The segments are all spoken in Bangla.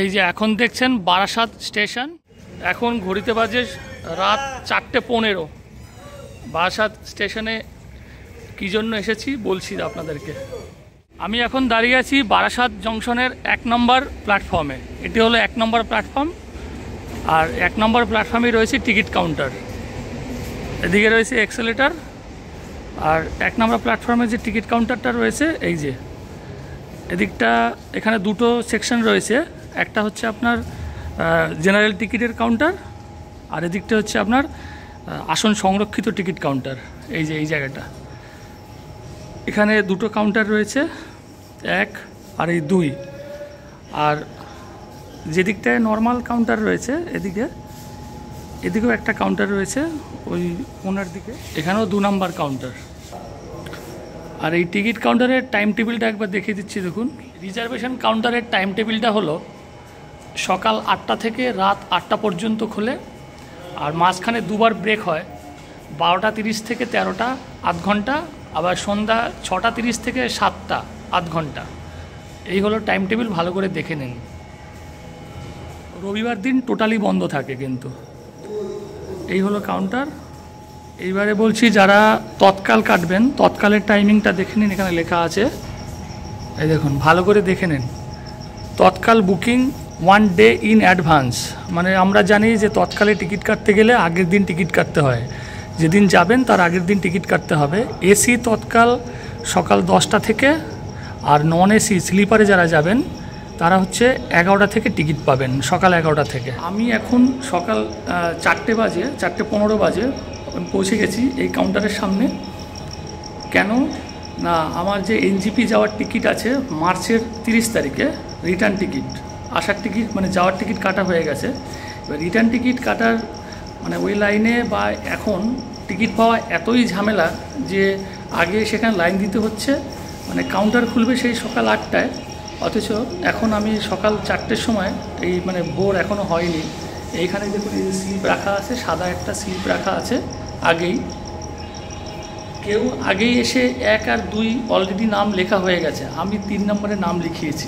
এই যে এখন দেখছেন বারাসাত স্টেশন। এখন ঘড়িতে বাজে রাত 4:15। বারাসাত স্টেশনে কী জন্য এসেছি বলছি আপনাদেরকে। আমি এখন দাঁড়িয়ে আছি বারাসাত জংশনের 1 নম্বর প্ল্যাটফর্মে। এটি হলো 1 নম্বর প্ল্যাটফর্ম, আর 1 নম্বর প্ল্যাটফর্মে রয়েছে টিকিট কাউন্টার, এদিকে রয়েছে এক্সেলেটার। আর 1 নম্বর প্ল্যাটফর্মে যে টিকিট কাউন্টারটা রয়েছে এই যে এদিকটা, এখানে দুটো সেকশন রয়েছে। একটা হচ্ছে আপনার জেনারেল টিকিটের কাউন্টার, আর এদিকটা হচ্ছে আপনার আসন সংরক্ষিত টিকিট কাউন্টার। এই যে এই জায়গাটা, এখানে দুটো কাউন্টার রয়েছে, 1 আর এই 2। আর যেদিকটায় নর্মাল কাউন্টার রয়েছে এদিকেও একটা কাউন্টার রয়েছে ওই কোনার দিকে, এখানেও 2 নম্বর কাউন্টার। আর এই টিকিট কাউন্টারের টাইম টেবিলটা একবার দেখিয়ে দিচ্ছি দেখুন। রিজার্ভেশন কাউন্টারের টাইম টেবিলটা হলো সকাল 8টা থেকে রাত 8টা পর্যন্ত খোলে, আর মাঝখানে 2বার ব্রেক হয়, 12টা 30 থেকে 13টা আধ ঘন্টা, আবার সন্ধ্যা 6টা 30 থেকে 7টা আধ ঘন্টা। এই হলো টাইম টেবিল, ভালো করে দেখে নিন। রবিবার দিন টোটালি বন্ধ থাকে কিন্তু। এই হলো কাউন্টার। এইবারে বলছি যারা তৎকাল কাটবেন, তৎকালের টাইমিংটা দেখে নিন, এখানে লেখা আছে, এই দেখুন ভালো করে দেখে নিন। তৎকাল বুকিং 1 ডে ইন অ্যাডভান্স, মানে আমরা জানি যে তৎকালে টিকিট কাটতে গেলে আগের দিন টিকিট কাটতে হয়, যেদিন যাবেন তার আগের দিন টিকিট কাটতে হবে। এসি তৎকাল সকাল 10টা থেকে, আর নন এসি স্লিপারে যারা যাবেন তারা হচ্ছে 11টা থেকে টিকিট পাবেন, সকাল 11টা থেকে। আমি এখন সকাল 4:15 বাজে আমি পৌঁছে গেছি এই কাউন্টারের সামনে। কেন না, আমার যে এনজিপি যাওয়ার টিকিট আছে মার্চের 30 তারিখে, রিটার্ন টিকিট, আসার টিকিট মানে যাওয়ার টিকিট কাটা হয়ে গেছে। এবার রিটার্ন টিকিট কাটার মানে ওই লাইনে বা এখন টিকিট পাওয়া এতই ঝামেলা যে আগে সেখানে লাইন দিতে হচ্ছে, মানে কাউন্টার খুলবে সেই সকাল 8টায়, অথচ এখন আমি সকাল 4টের সময়, এই মানে ভোর এখনও হয়নি। এইখানে দেখুন এই স্লিপ রাখা আছে, সাদা একটা স্লিপ রাখা আছে আগেই। কেউ আগেই এসে 1 আর 2 অলরেডি নাম লেখা হয়ে গেছে, আমি 3 নম্বরে নাম লিখিয়েছি।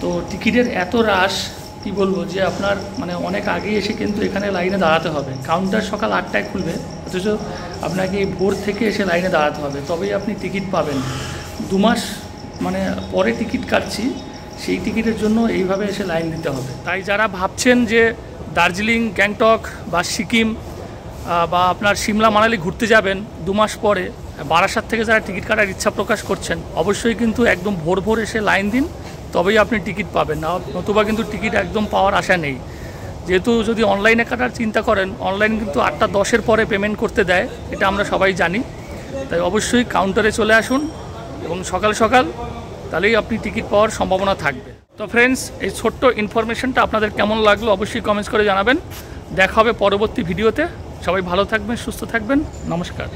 তো টিকিটের এত রাশ কি বলবো, যে আপনার মানে অনেক আগেই এসে কিন্তু এখানে লাইনে দাঁড়াতে হবে। কাউন্টার সকাল 8টায় খুলবে, অথচ আপনাকে ভোর থেকে এসে লাইনে দাঁড়াতে হবে, তবেই আপনি টিকিট পাবেন। 2 মাস মানে পরে টিকিট কাটছি, সেই টিকিটের জন্য এইভাবে এসে লাইন দিতে হবে। তাই যারা ভাবছেন যে দার্জিলিং, গ্যাংটক বা সিকিম বা আপনার সিমলা মানালি ঘুরতে যাবেন 2 মাস পরে, বারাসাত থেকে যারা টিকিট কাটার ইচ্ছা প্রকাশ করছেন, অবশ্যই কিন্তু একদম ভোর ভোর এসে লাইন দিন, তবেই আপনি টিকিট পাবেন, না নতুবা কিন্তু টিকিট একদম পাওয়ার আশা নেই। যেহেতু যদি অনলাইনে কাটার চিন্তা করেন, অনলাইন কিন্তু 8টা 10-এর পরে পেমেন্ট করতে দেয়, এটা আমরা সবাই জানি। তাই অবশ্যই কাউন্টারে চলে আসুন এবং সকাল সকাল, তাহলেই আপনি টিকিট পাওয়ার সম্ভাবনা থাকবে। তো ফ্রেন্ডস, এই ছোট্ট ইনফরমেশনটা আপনাদের কেমন লাগলো অবশ্যই কমেন্টস করে জানাবেন। দেখা হবে পরবর্তী ভিডিওতে। সবাই ভালো থাকবেন, সুস্থ থাকবেন, নমস্কার।